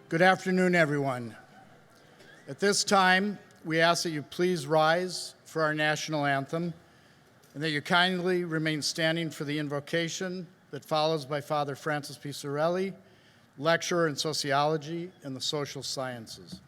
Good afternoon, everyone. At this time, we ask that you please rise for our national anthem and that you kindly remain standing for the invocation that follows by Father Francis P. Sorelli, lecturer in sociology and the social sciences.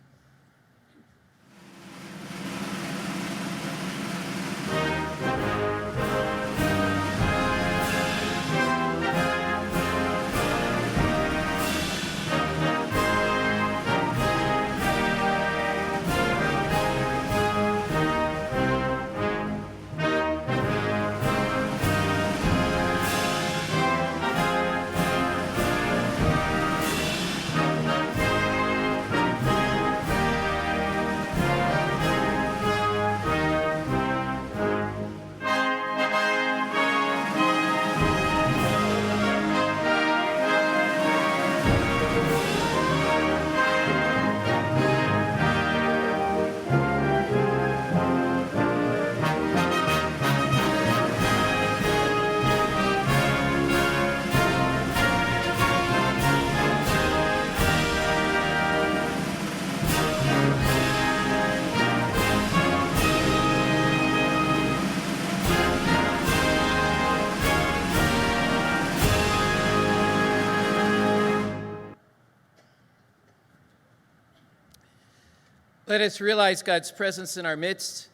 Let us realize God's presence in our midst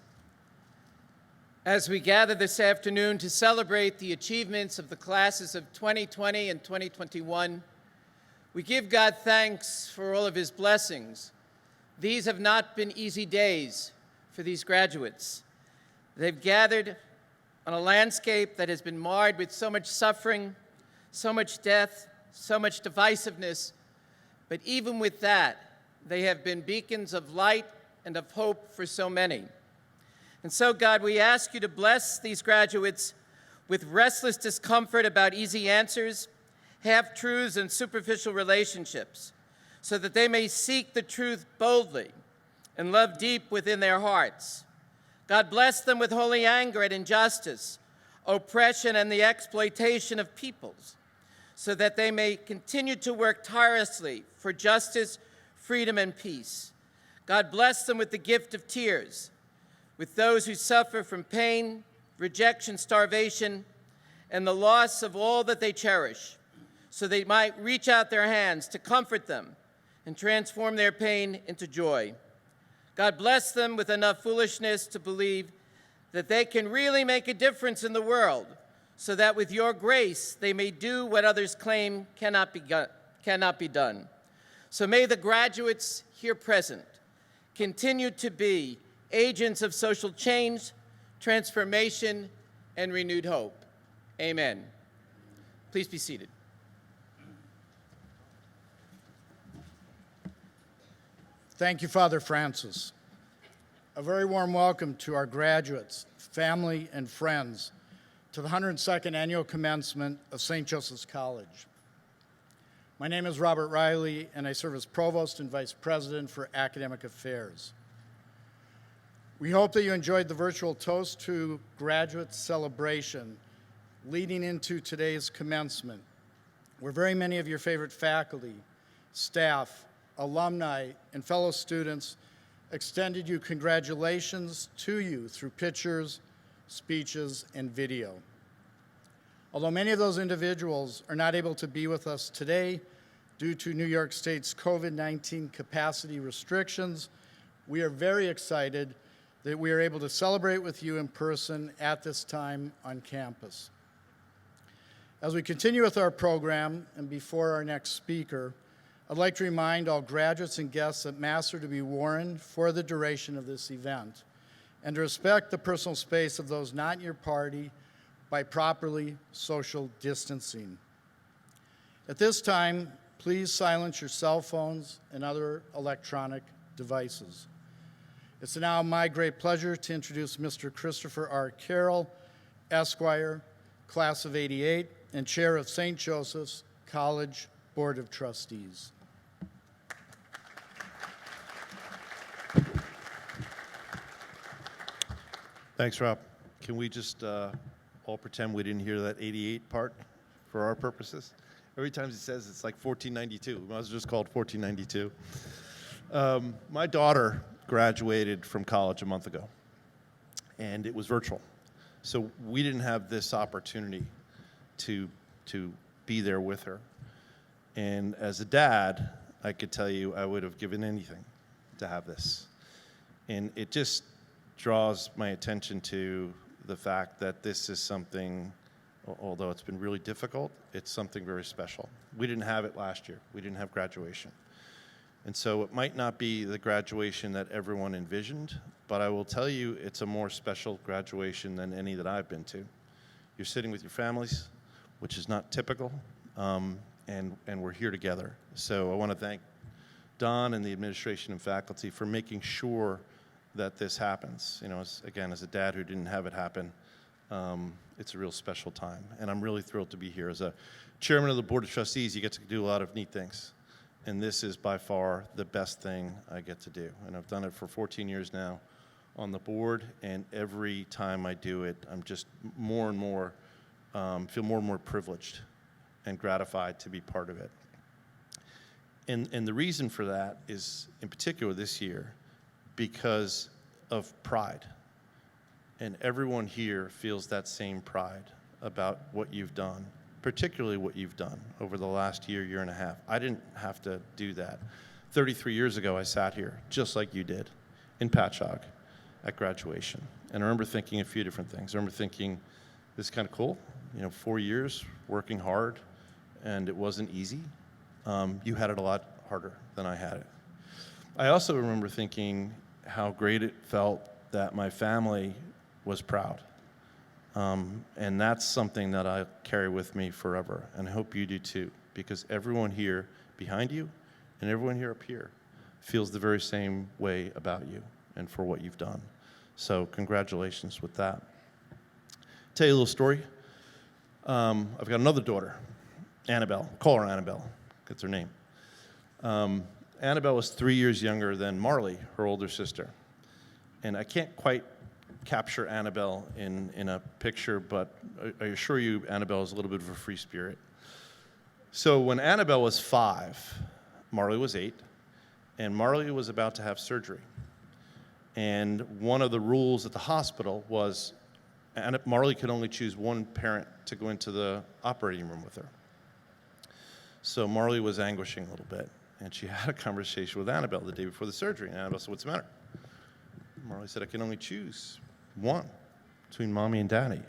as we gather this afternoon to celebrate the achievements of the classes of 2020 and 2021. We give God thanks for all of his blessings. These have not been easy days for these graduates. They've gathered on a landscape that has been marred with so much suffering, so much death, so much divisiveness, but even with that, they have been beacons of light and of hope for so many. And so, God, we ask you to bless these graduates with restless discomfort about easy answers, half-truths, and superficial relationships, so that they may seek the truth boldly and love deep within their hearts. God, bless them with holy anger at injustice, oppression, and the exploitation of peoples, so that they may continue to work tirelessly for justice, freedom, and peace. God, bless them with the gift of tears, with those who suffer from pain, rejection, starvation, and the loss of all that they cherish, so they might reach out their hands to comfort them and transform their pain into joy. God, bless them with enough foolishness to believe that they can really make a difference in the world, so that with your grace they may do what others claim cannot be done. So may the graduates here present continue to be agents of social change, transformation, and renewed hope. Amen. Please be seated. Thank you, Father Francis. A very warm welcome to our graduates, family, and friends to the 102nd Annual Commencement of St. Joseph's College. My name is Robert Riley, and I serve as Provost and Vice President for Academic Affairs. We hope that you enjoyed the virtual Toast to Graduates celebration leading into today's commencement, where very many of your favorite faculty, staff, alumni, and fellow students extended you congratulations to you through pictures, speeches, and video. Although many of those individuals are not able to be with us today due to New York State's COVID-19 capacity restrictions, we are very excited that we are able to celebrate with you in person at this time on campus. As we continue with our program and before our next speaker, I'd like to remind all graduates and guests that masks are to be worn for the duration of this event and to respect the personal space of those not in your party by properly social distancing. At this time, please silence your cell phones and other electronic devices. It's now my great pleasure to introduce Mr. Christopher R. Carroll, Esquire, Class of '88, and Chair of St. Joseph's College Board of Trustees. Thanks, Rob. Can we just all pretend we didn't hear that 88 part for our purposes? Every time he says it's like 1492. It was just called 1492. My daughter graduated from college a month ago, and it was virtual. So we didn't have this opportunity to be there with her. And as a dad, I could tell you I would have given anything to have this. And it just draws my attention to the fact that this is something, although it's been really difficult, it's something very special. We didn't have it last year. We didn't have graduation. And so it might not be the graduation that everyone envisioned, but I will tell you it's a more special graduation than any that I've been to. You're sitting with your families, which is not typical, and we're here together. So I want to thank Don and the administration and faculty for making sure that this happens. You know, as a dad who didn't have it happen, it's a real special time. And I'm really thrilled to be here. As a chairman of the Board of Trustees, you get to do a lot of neat things. And this is by far the best thing I get to do. And I've done it for 14 years now on the board, and every time I do it, I'm just more and more, feel more and more privileged and gratified to be part of it. And the reason for that is, in particular this year, because of pride. And everyone here feels that same pride about what you've done, particularly what you've done over the last year and a half. I didn't have to do that. 33 years ago, I sat here, just like you did, in Patchogue at graduation. And I remember thinking a few different things. I remember thinking, this is kind of cool. 4 years working hard, and it wasn't easy. You had it a lot harder than I had it. I also remember thinking how great it felt that my family was proud. And that's something that I carry with me forever, and I hope you do too, because everyone here behind you and everyone here up here feels the very same way about you and for what you've done. So congratulations with that. Tell you a little story. I've got another daughter, Annabelle. Call her Annabelle. That's her name. Annabelle was 3 years younger than Marley, her older sister. And I can't quite capture Annabelle in a picture, but I assure you Annabelle is a little bit of a free spirit. So when Annabelle was 5, Marley was 8, and Marley was about to have surgery. And one of the rules at the hospital was Marley could only choose one parent to go into the operating room with her. So Marley was anguishing a little bit, and she had a conversation with Annabelle the day before the surgery. And Annabelle said, "What's the matter?" Marley said, "I can only choose one between mommy and daddy."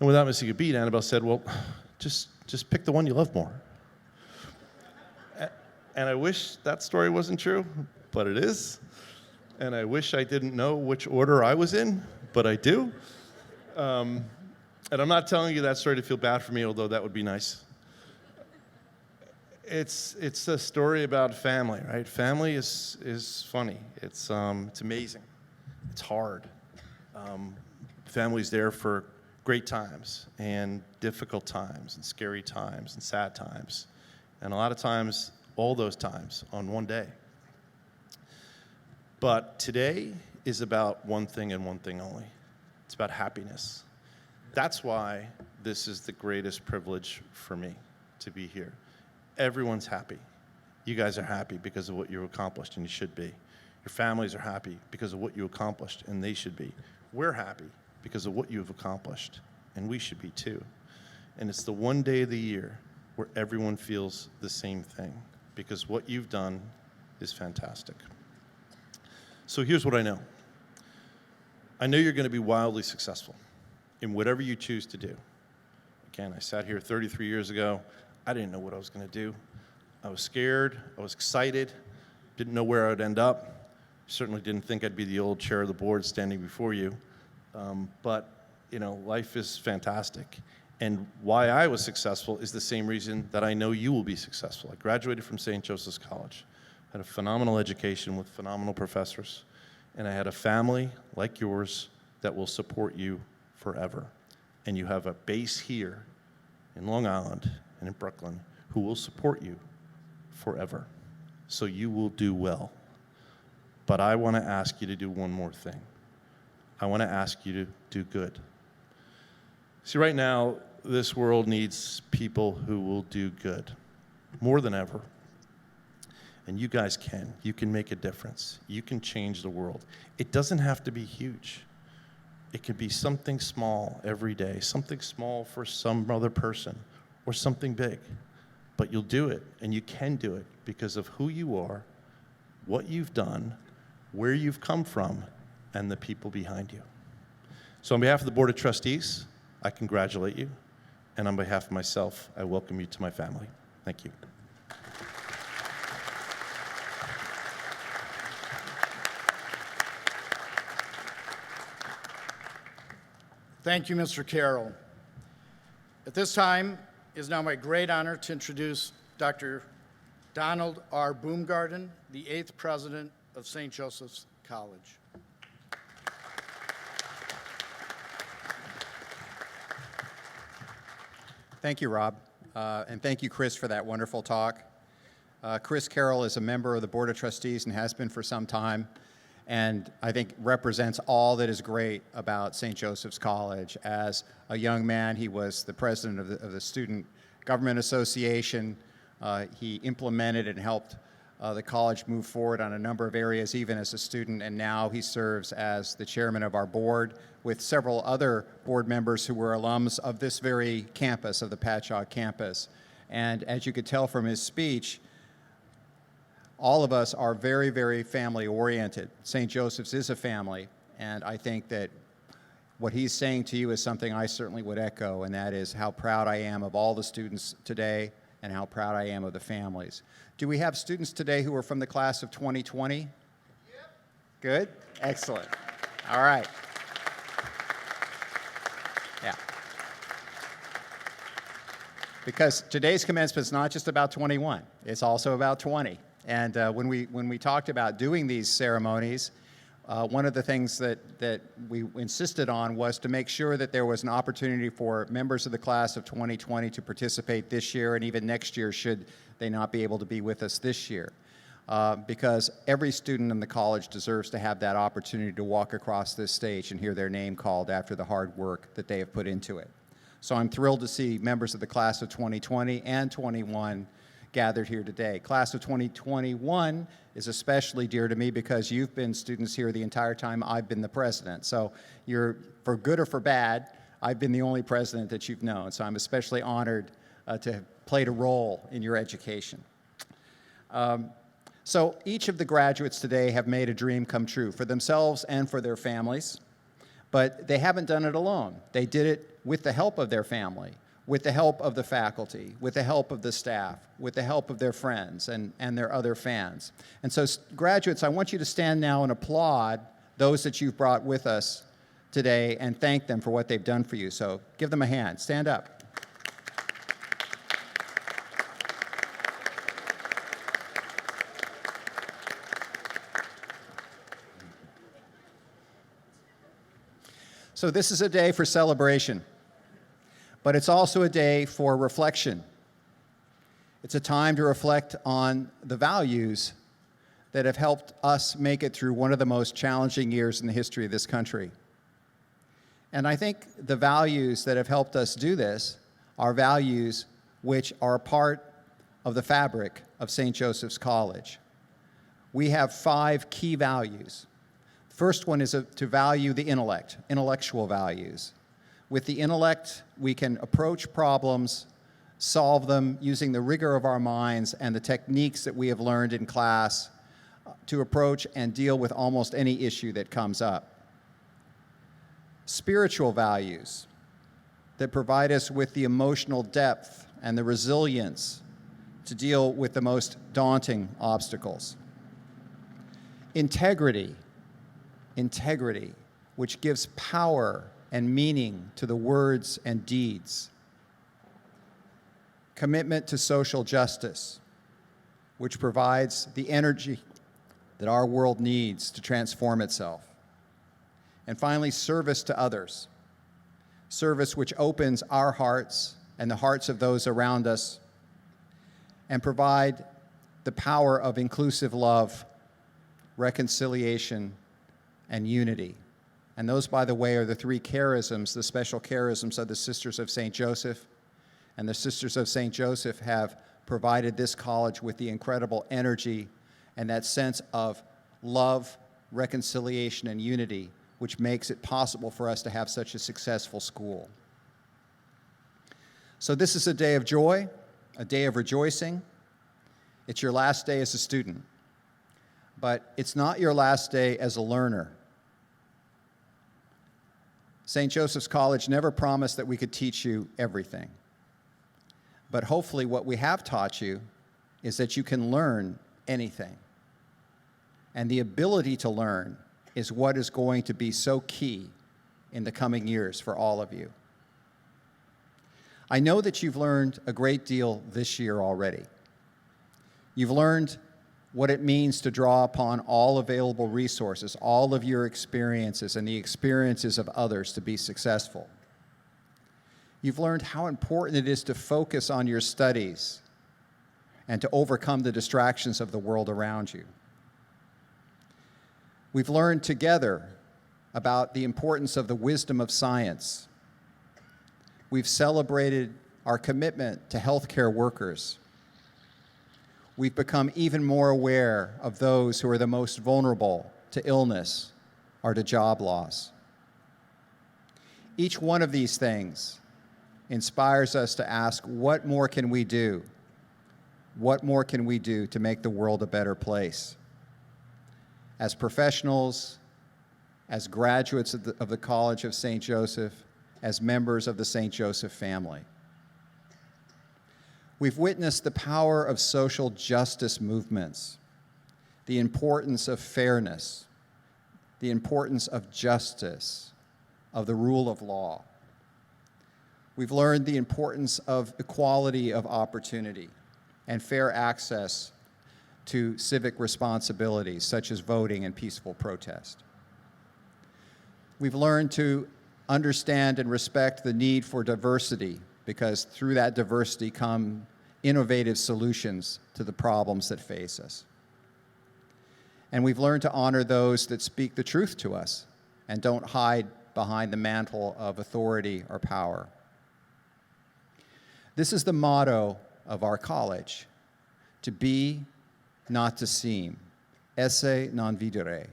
And without missing a beat, Annabelle said, "Well, just pick the one you love more." And I wish that story wasn't true, but it is. And I wish I didn't know which order I was in, but I do. And I'm not telling you that story to feel bad for me, although that would be nice. It's a story about family, right? Family is funny. It's amazing. It's hard. Family's there for great times and difficult times and scary times and sad times. And a lot of times, all those times on one day. But today is about one thing and one thing only. It's about happiness. That's why this is the greatest privilege for me to be here. Everyone's happy. You guys are happy because of what you accomplished, and you should be. Your families are happy because of what you accomplished, and they should be. We're happy because of what you've accomplished, and we should be too. And it's the one day of the year where everyone feels the same thing, because what you've done is fantastic. So here's what I know. I know you're going to be wildly successful in whatever you choose to do. Again, I sat here 33 years ago. I didn't know what I was going to do. I was scared. I was excited. Didn't know where I'd end up. Certainly didn't think I'd be the old chair of the board standing before you. But life is fantastic. And why I was successful is the same reason that I know you will be successful. I graduated from St. Joseph's College. Had a phenomenal education with phenomenal professors. And I had a family like yours that will support you forever. And you have a base here in Long Island and in Brooklyn who will support you forever. So you will do well. But I want to ask you to do one more thing. I want to ask you to do good. See, right now, this world needs people who will do good more than ever. And you guys can. You can make a difference. You can change the world. It doesn't have to be huge. It could be something small every day, something small for some other person, or something big. But you'll do it, and you can do it because of who you are, what you've done, where you've come from, and the people behind you. So on behalf of the Board of Trustees, I congratulate you. And on behalf of myself, I welcome you to my family. Thank you. Thank you, Mr. Carroll. At this time, it is now my great honor to introduce Dr. Donald R. Baumgarten, the 8th President of St. Joseph's College. Thank you, Rob, and thank you, Chris, for that wonderful talk. Chris Carroll is a member of the Board of Trustees and has been for some time, and I think represents all that is great about St. Joseph's College. As a young man, he was the president of the Student Government Association. He implemented and helped the college move forward on a number of areas, even as a student, and now he serves as the chairman of our board with several other board members who were alums of this very campus, of the Patchogue campus. And as you could tell from his speech, all of us are very, very family-oriented. St. Joseph's is a family, and I think that what he's saying to you is something I certainly would echo, and that is how proud I am of all the students today and how proud I am of the families. Do we have students today who are from the class of 2020? Yep. Good? Excellent. All right. Yeah. Because today's commencement is not just about 21, it's also about 20. And when we talked about doing these ceremonies, one of the things that we insisted on was to make sure that there was an opportunity for members of the class of 2020 to participate this year and even next year should they not be able to be with us this year. Because every student in the college deserves to have that opportunity to walk across this stage and hear their name called after the hard work that they have put into it. So I'm thrilled to see members of the class of 2020 and 21 gathered here today. Class of 2021 is especially dear to me because you've been students here the entire time I've been the president. So you're, for good or for bad, I've been the only president that you've known. So I'm especially honored to have played a role in your education. So each of the graduates today have made a dream come true for themselves and for their families, but they haven't done it alone. They did it with the help of their family, with the help of the faculty, with the help of the staff, with the help of their friends and their other fans. And so graduates, I want you to stand now and applaud those that you've brought with us today and thank them for what they've done for you. So give them a hand. Stand up. So this is a day for celebration. But it's also a day for reflection. It's a time to reflect on the values that have helped us make it through one of the most challenging years in the history of this country. And I think the values that have helped us do this are values which are a part of the fabric of St. Joseph's College. We have 5 key values. The first one is to value the intellect, intellectual values. With the intellect, we can approach problems, solve them using the rigor of our minds and the techniques that we have learned in class to approach and deal with almost any issue that comes up. Spiritual values that provide us with the emotional depth and the resilience to deal with the most daunting obstacles. Integrity, which gives power and meaning to the words and deeds. Commitment to social justice, which provides the energy that our world needs to transform itself. And finally, service to others. Service which opens our hearts and the hearts of those around us and provide the power of inclusive love, reconciliation, and unity. And those, by the way, are the three charisms, the special charisms of the Sisters of St. Joseph. And the Sisters of St. Joseph have provided this college with the incredible energy and that sense of love, reconciliation, and unity, which makes it possible for us to have such a successful school. So this is a day of joy, a day of rejoicing. It's your last day as a student, but it's not your last day as a learner. St. Joseph's College never promised that we could teach you everything. But hopefully what we have taught you is that you can learn anything. And the ability to learn is what is going to be so key in the coming years for all of you. I know that you've learned a great deal this year already. You've learned what it means to draw upon all available resources, all of your experiences and the experiences of others to be successful. You've learned how important it is to focus on your studies and to overcome the distractions of the world around you. We've learned together about the importance of the wisdom of science. We've celebrated our commitment to healthcare workers. We've become even more aware of those who are the most vulnerable to illness or to job loss. Each one of these things inspires us to ask, what more can we do? What more can we do to make the world a better place? As professionals, as graduates of the College of St. Joseph, as members of the St. Joseph family. We've witnessed the power of social justice movements, the importance of fairness, the importance of justice, of the rule of law. We've learned the importance of equality of opportunity and fair access to civic responsibilities, such as voting and peaceful protest. We've learned to understand and respect the need for diversity, because through that diversity come innovative solutions to the problems that face us. And we've learned to honor those that speak the truth to us and don't hide behind the mantle of authority or power. This is the motto of our college: to be, not to seem. Esse non videre.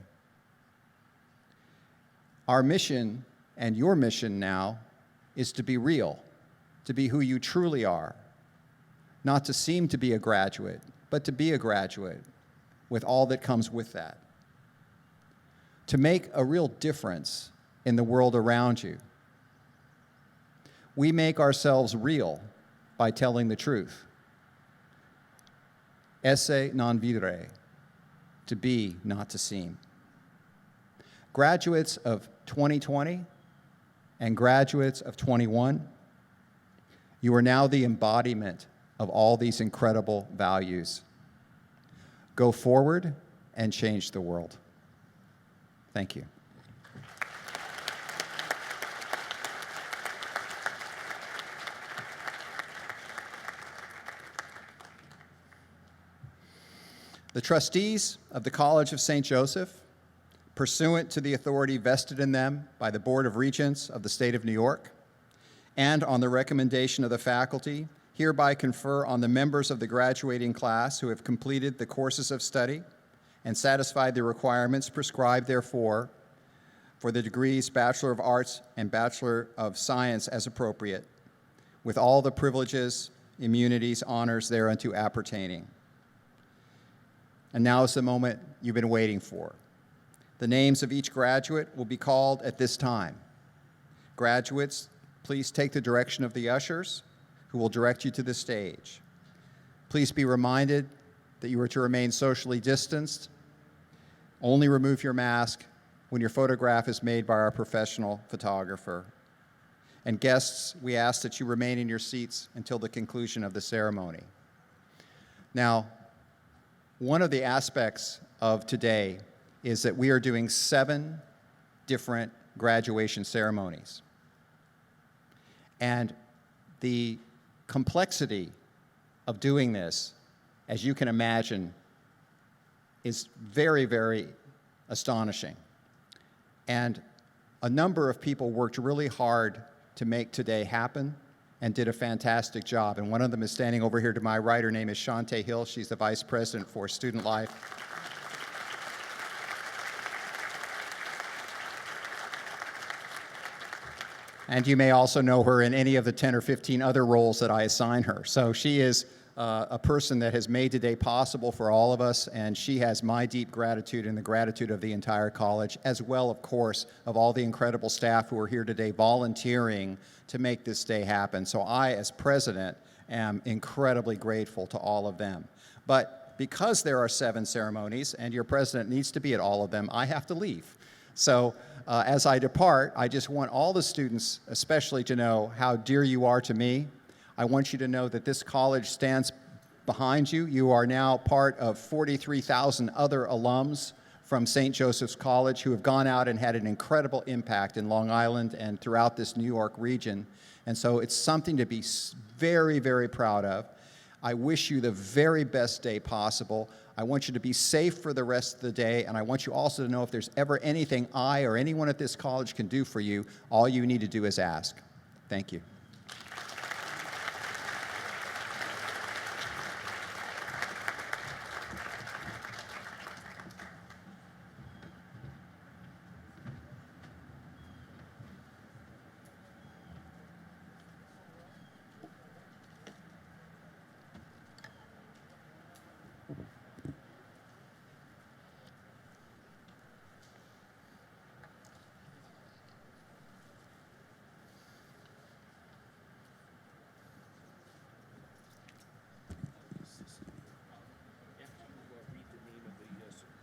Our mission, and your mission now, is to be real, to be who you truly are, not to seem to be a graduate, but to be a graduate with all that comes with that. To make a real difference in the world around you. We make ourselves real by telling the truth. Esse non videre, to be, not to seem. Graduates of 2020 and graduates of 21, you are now the embodiment of all these incredible values. Go forward and change the world. Thank you. The trustees of the College of St. Joseph, pursuant to the authority vested in them by the Board of Regents of the State of New York, and on the recommendation of the faculty, hereby confer on the members of the graduating class who have completed the courses of study and satisfied the requirements prescribed therefor for the degrees Bachelor of Arts and Bachelor of Science as appropriate, with all the privileges, immunities, honors thereunto appertaining. And now is the moment you've been waiting for. The names of each graduate will be called at this time. Graduates, please take the direction of the ushers, who will direct you to the stage. Please be reminded that you are to remain socially distanced. Only remove your mask when your photograph is made by our professional photographer. And guests, we ask that you remain in your seats until the conclusion of the ceremony. Now, one of the aspects of today is that we are doing 7 different graduation ceremonies. And the complexity of doing this, as you can imagine, is very, very astonishing. And A number of people worked really hard to make today happen and did a fantastic job. And one of them is standing over here to my right. Her name is Shantae Hill. She's the Vice President for Student Life. And you may also know her in any of the 10 or 15 other roles that I assign her. So she is a person that has made today possible for all of us, and she has my deep gratitude and the gratitude of the entire college, as well, of course, of all the incredible staff who are here today volunteering to make this day happen. So I, as president, am incredibly grateful to all of them. But because there are 7 ceremonies, and your president needs to be at all of them, I have to leave. So as I depart, I just want all the students especially to know how dear you are to me. I want you to know that this college stands behind you. You are now part of 43,000 other alums from St. Joseph's College who have gone out and had an incredible impact in Long Island and throughout this New York region. And so it's something to be very, very proud of. I wish you the very best day possible. I want you to be safe for the rest of the day, and I want you also to know if there's ever anything I or anyone at this college can do for you, all you need to do is ask. Thank you.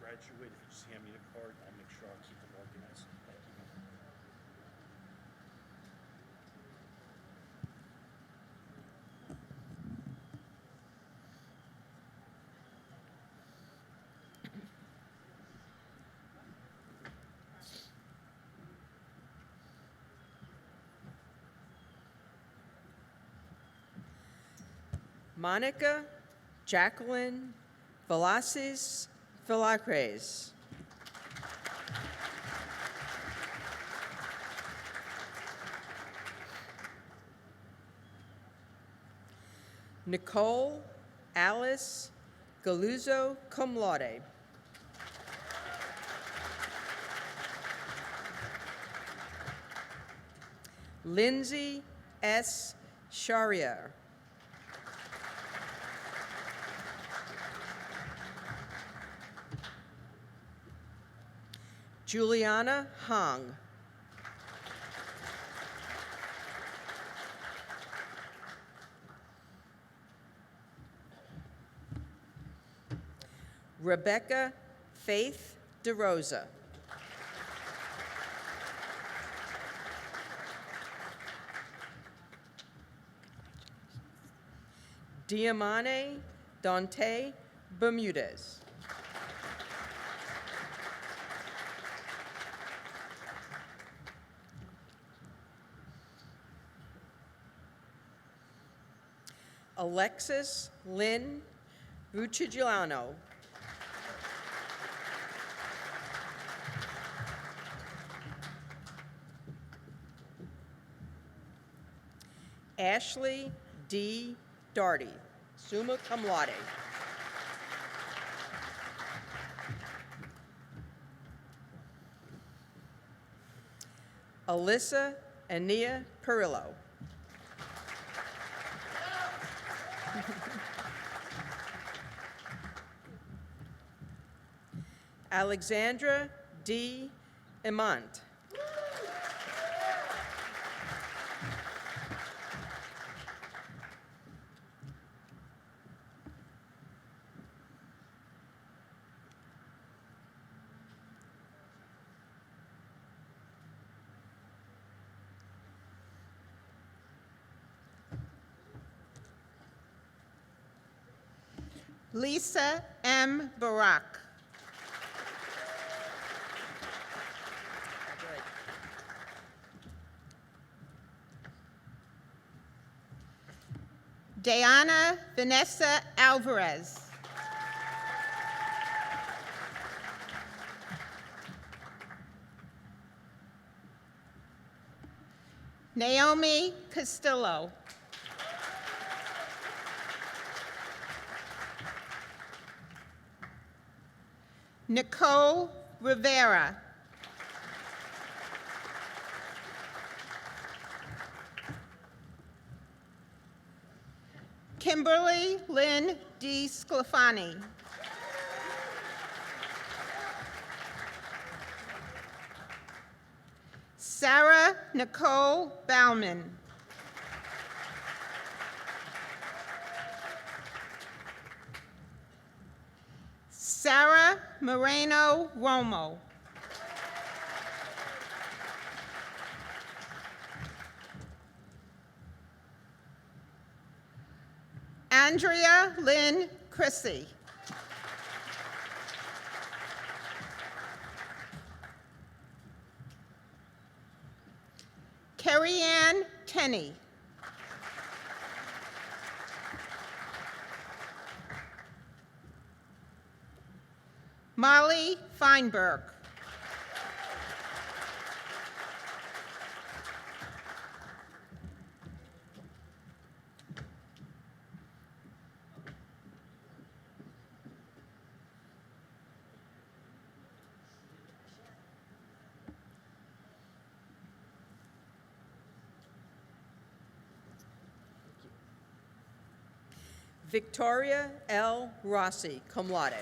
Graduate, if you just hand me the card, I'll make sure I'll keep them organized. Thank you. Monica Jacqueline Velasquez Vilacres. Nicole Alice Galuzzo cum laude. Lindsay S. Charrier. Juliana Hong. Rebecca Faith DeRosa. Diamane Dante Bermudez. Alexis Lynn Ruccigliano. Ashley D. Darty, summa cum laude. Alyssa Ania Perillo. Alexandra D. Imant. Lisa M. Barak. Diana Vanessa Alvarez. Naomi Castillo. Nicole Rivera. Kimberly Lynn D. Sclafani. Sarah Nicole Bauman. Sarah Moreno Romo. Andrea Lynn Chrissy. Carrie Ann Tenney. Molly Feinberg. Victoria L. Rossi, cum laude.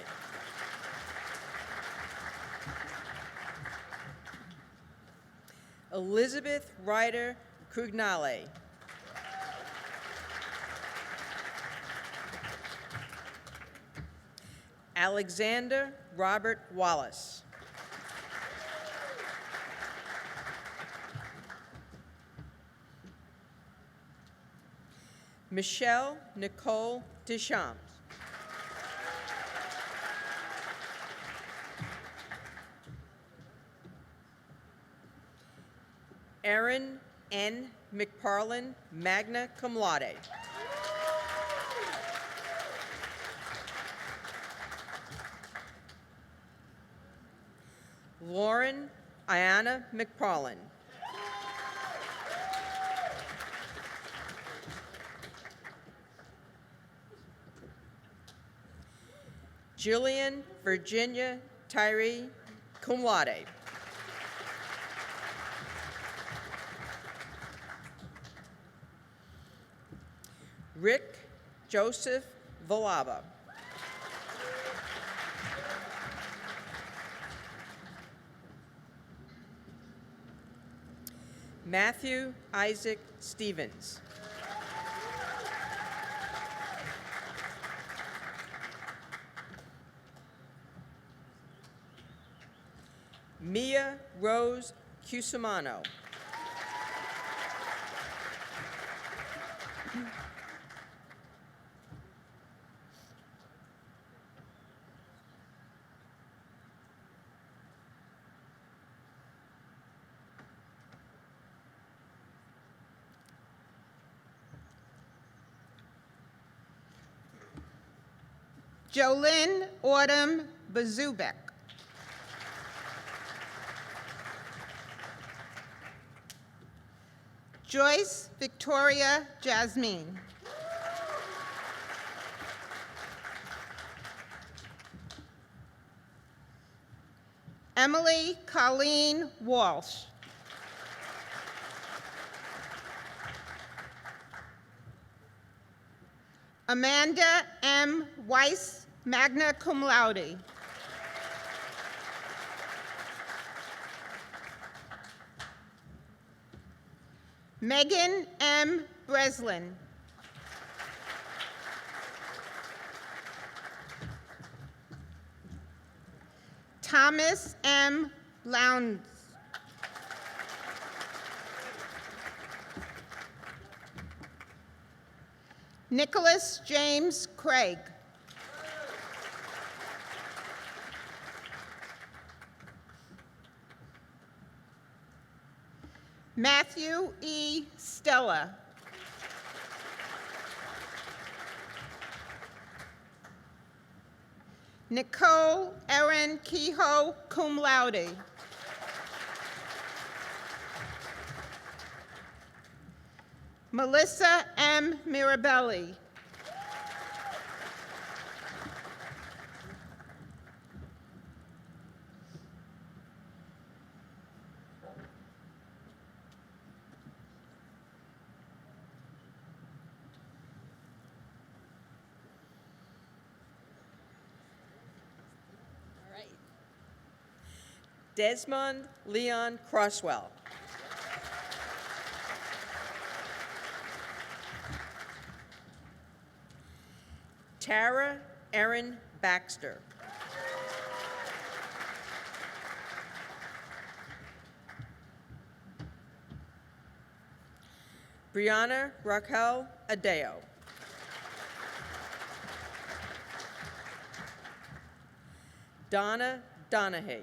Elizabeth Ryder Crugnale. Alexander Robert Wallace. Michelle Nicole Deschamps. Erin N. McParlin, magna cum laude. Lauren Ayana McParlin. Jillian Virginia Tyree, cum laude. Rick Joseph Valava. Matthew Isaac Stevens. Mia Rose Cusimano. Jolynn Autumn Bazubek. Joyce Victoria Jasmine. Emily Colleen Walsh. Amanda M. Weiss, magna cum laude. Megan M. Breslin. Thomas M. Lowndes. Nicholas James Craig. Matthew E. Stella. Nicole Erin Kehoe, cum laude. Melissa M. Mirabelli. All right. Desmond Leon Crosswell. Tara Erin Baxter. Brianna Raquel Adeo. Donna Donahue.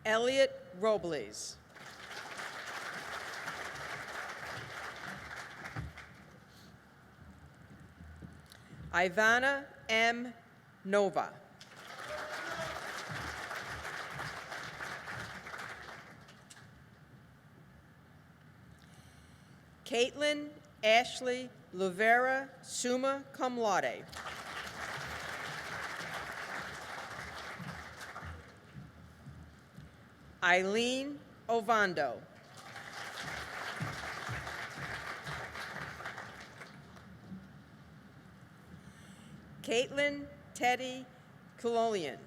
Elliot Robles. Ivana M. Nova. Caitlin Ashley Lovera, summa cum laude. Eileen Ovando. Caitlin Teddy Cololian.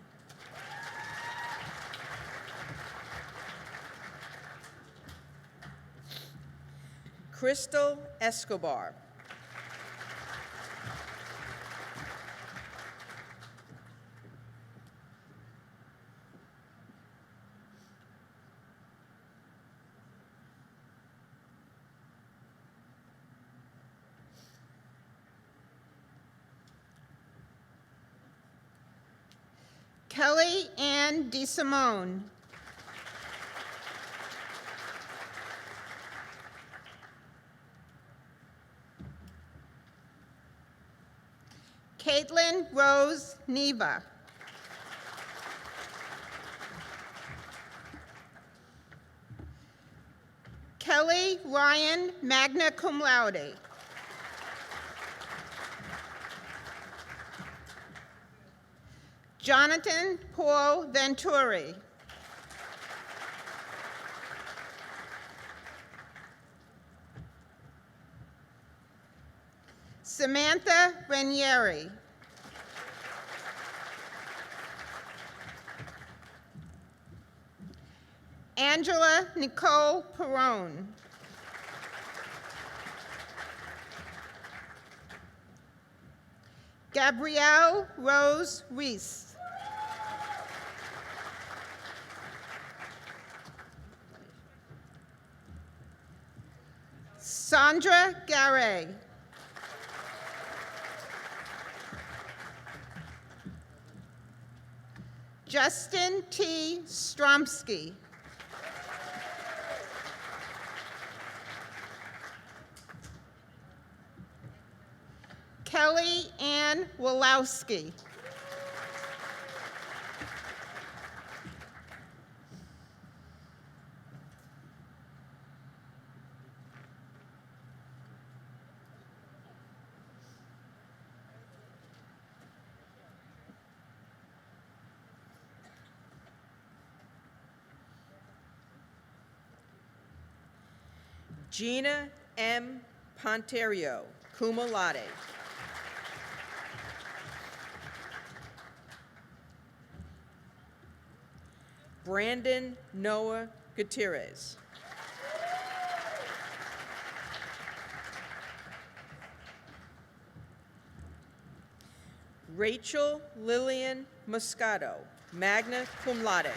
Crystal Escobar. Kelly Ann DeSimone. Caitlin Rose Neva. Kelly Ryan, magna cum laude. Jonathan Paul Venturi. Samantha Ranieri. Angela Nicole Perone. Gabrielle Rose Reese. Sandra Garay. Justin T. Stromsky. Kelly Ann Wolowski. Gina M. Ponterio, cum laude. Brandon Noah Gutierrez. Rachel Lillian Moscato, magna cum laude.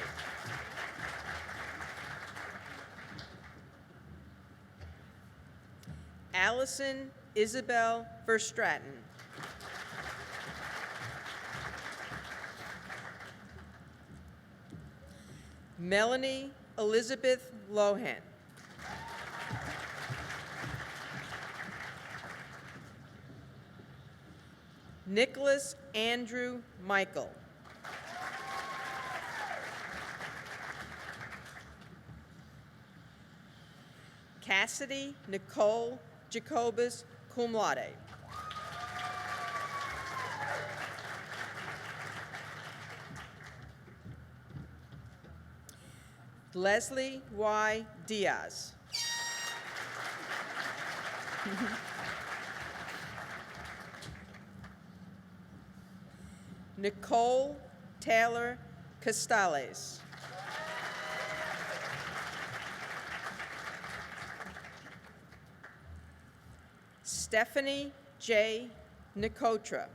Allison Isabel Verstraten. Melanie Elizabeth Lohan. Nicholas Andrew Michael. Cassidy Nicole Jacobus, cum laude. Leslie Y. Diaz. Nicole Taylor Costales. Stephanie J. Nicotra.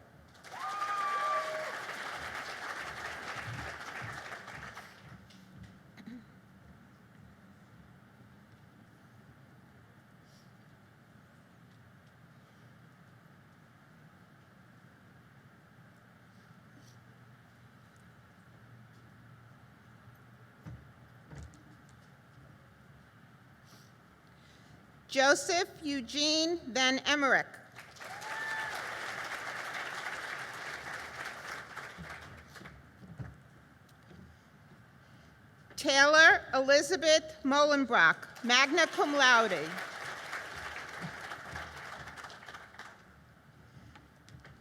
Joseph Eugene Van Emmerich. Taylor Elizabeth Molenbrock, magna cum laude.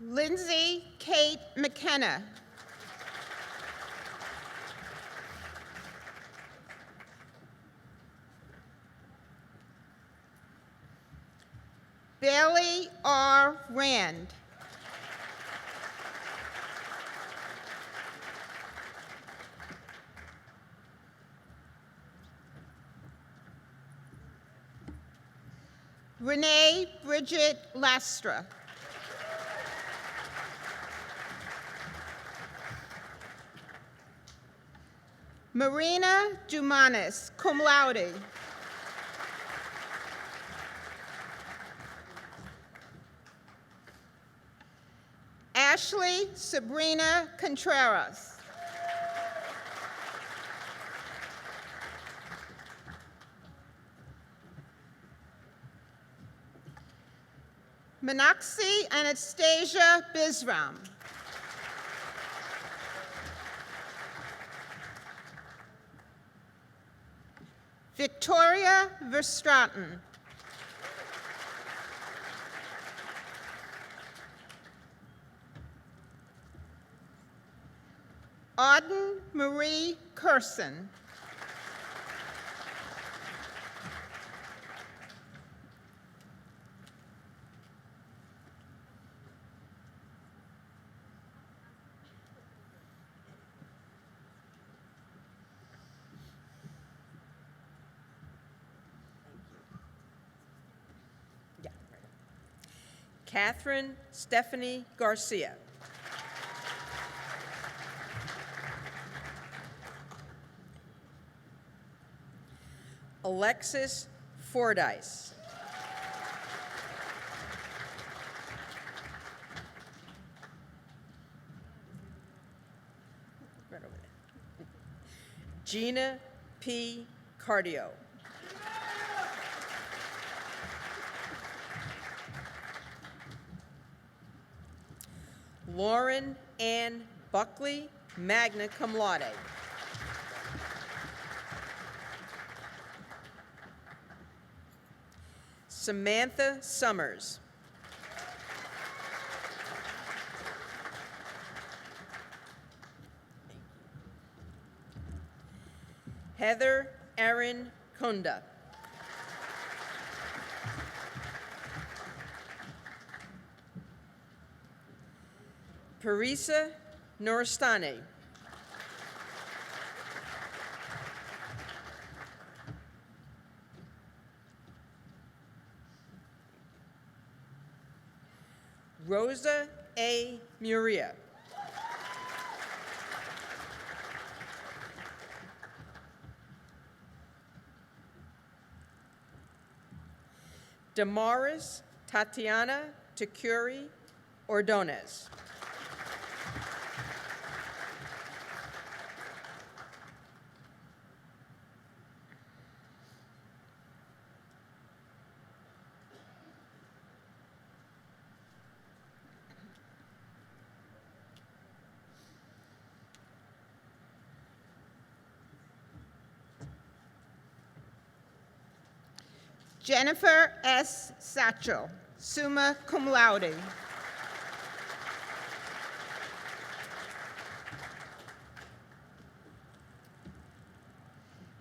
Lindsay Kate McKenna. Bailey R. Rand. Renee Bridget Lastra. Marina Dumanis, cum laude. Ashley Sabrina Contreras. Meenakshi Anastasia Bisram. Victoria Verstraeten. Auden Marie Curson. Catherine Stephanie Garcia. Alexis Fordyce. Right over there. Gina P. Cardio. Lauren Ann Buckley, magna cum laude. Samantha Summers. Heather Erin Kunda. Parisa Noristani. Rosa A. Muria. Damaris Tatiana Takuri Ordonez. Jennifer S. Satchel, summa cum laude.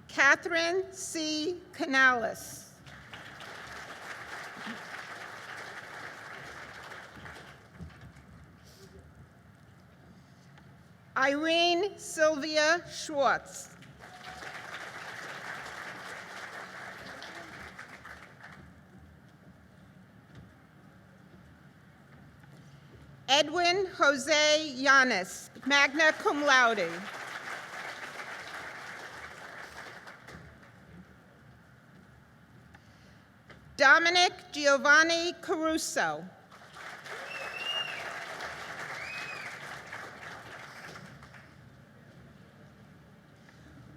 Catherine C. Canales. Irene Sylvia Schwartz. Edwin Jose Yanis, magna cum laude. Dominic Giovanni Caruso.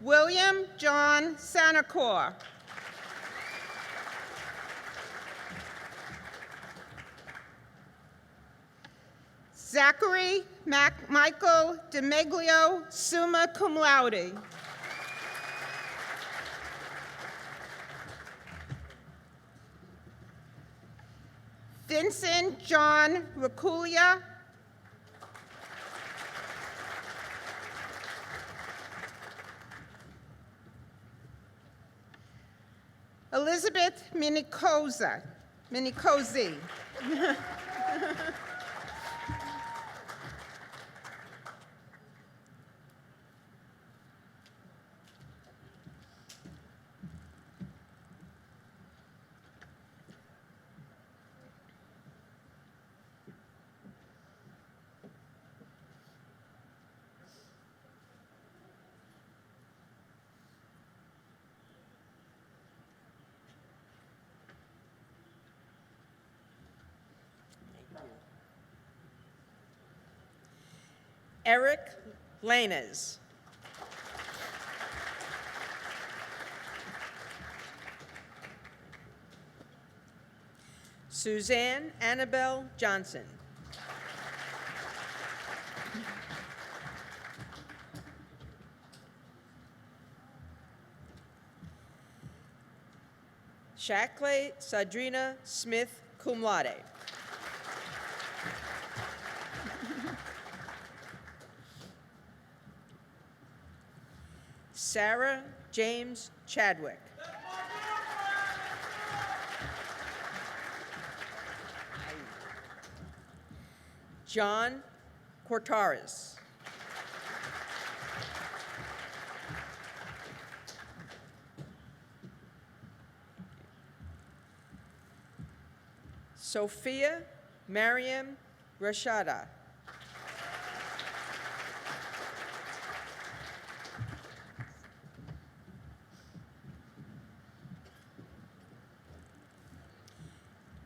William John Sanacor. Zachary Michael DeMeglio, summa cum laude. Vincent John Raculia. Elizabeth Minicozi. Eric Lanes. Suzanne Annabelle Johnson. Shackley Sadrina Smith, cum laude. Sarah James Chadwick. John Cortaris. Sophia Mariam Rashada.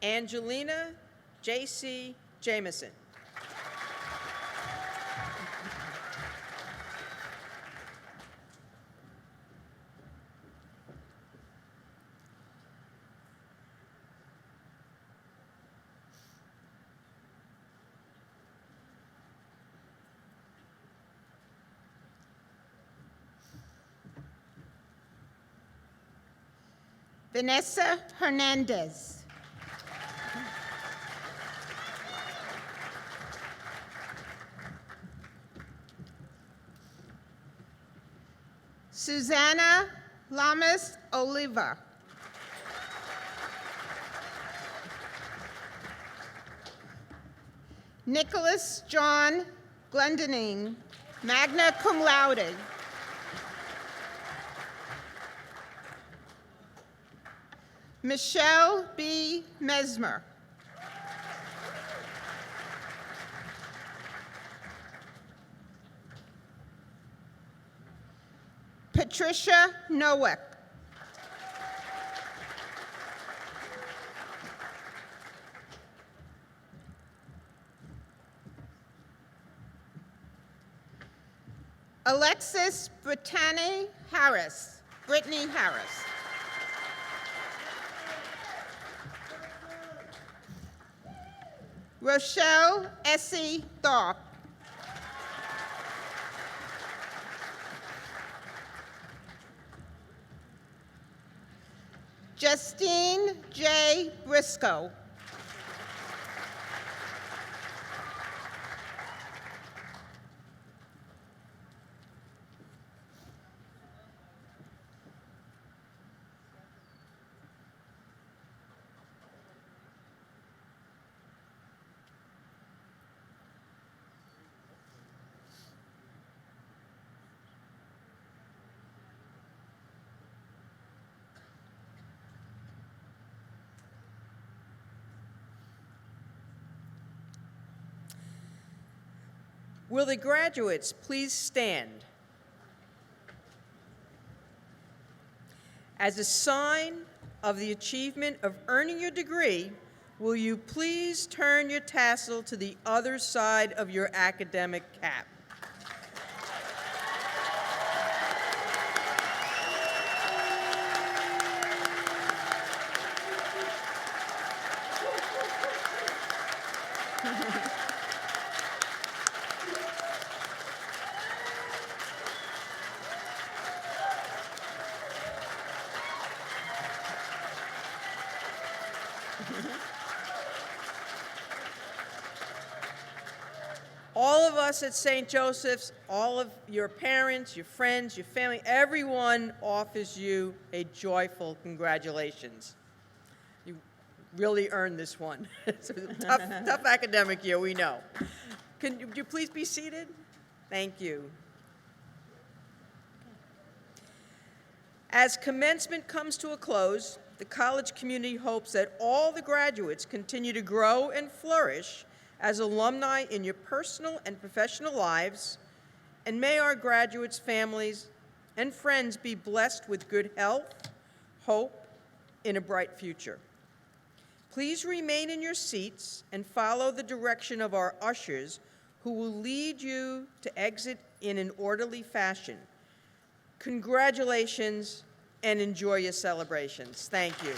Angelina J.C. Jameson. Vanessa Hernandez. Susanna Lamas Oliva. Nicholas John Glendinning, magna cum laude. Michelle B. Mesmer. Patricia Nowak. Alexis Brittany Harris. Brittany Harris. Rochelle Essie Thorpe. Justine J. Briscoe. Will the graduates please stand? As a sign of the achievement of earning your degree, will you please turn your tassel to the other side of your academic cap? All of us at St. Joseph's, all of your parents, your friends, your family, everyone offers you a joyful congratulations. You really earned this one. It's a tough academic year, we know. Can you please be seated? Thank you. As commencement comes to a close, the college community hopes that all the graduates continue to grow and flourish as alumni in your personal and professional lives, and may our graduates' families and friends be blessed with good health, hope, and a bright future. Please remain in your seats and follow the direction of our ushers, who will lead you to exit in an orderly fashion. Congratulations and enjoy your celebrations. Thank you.